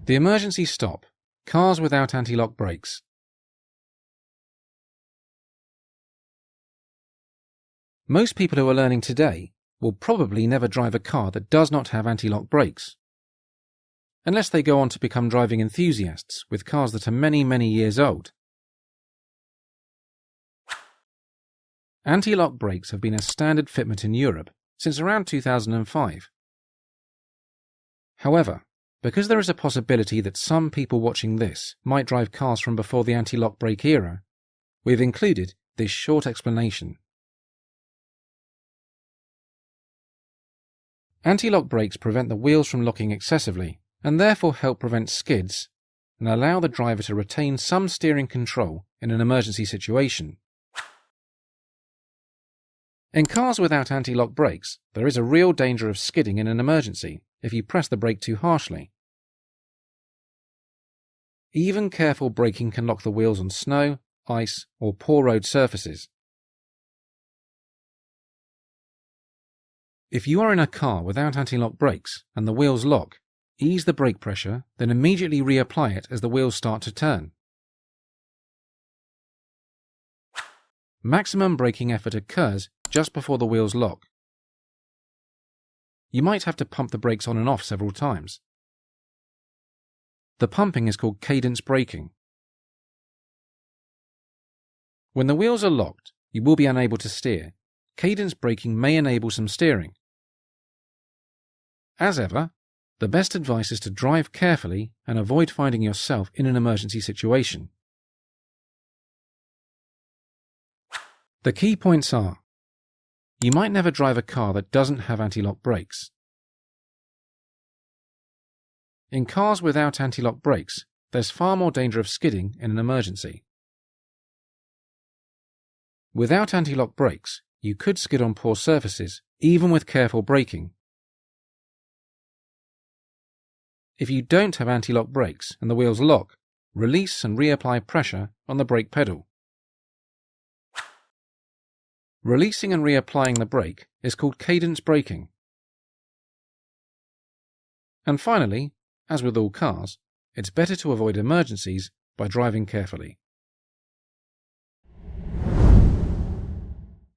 The emergency stop. Cars without anti-lock brakes. Most people who are learning today will probably never drive a car that does not have anti-lock brakes, unless they go on to become driving enthusiasts with cars that are many, many years old. Anti-lock brakes have been a standard fitment in Europe since around 2005. However, because there is a possibility that some people watching this might drive cars from before the anti-lock brake era, we've included this short explanation. Anti-lock brakes prevent the wheels from locking excessively and therefore help prevent skids and allow the driver to retain some steering control in an emergency situation. In cars without anti-lock brakes, there is a real danger of skidding in an emergency if you press the brake too harshly. Even careful braking can lock the wheels on snow, ice, or poor road surfaces. If you are in a car without anti-lock brakes and the wheels lock, ease the brake pressure, then immediately reapply it as the wheels start to turn. Maximum braking effort occurs just before the wheels lock. You might have to pump the brakes on and off several times. The pumping is called cadence braking. When the wheels are locked, you will be unable to steer. Cadence braking may enable some steering. As ever, the best advice is to drive carefully and avoid finding yourself in an emergency situation. The key points are: you might never drive a car that doesn't have anti-lock brakes. In cars without anti-lock brakes, there's far more danger of skidding in an emergency. Without anti-lock brakes, you could skid on poor surfaces, even with careful braking. If you don't have anti-lock brakes and the wheels lock, release and reapply pressure on the brake pedal. Releasing and reapplying the brake is called cadence braking. And finally, as with all cars, it's better to avoid emergencies by driving carefully.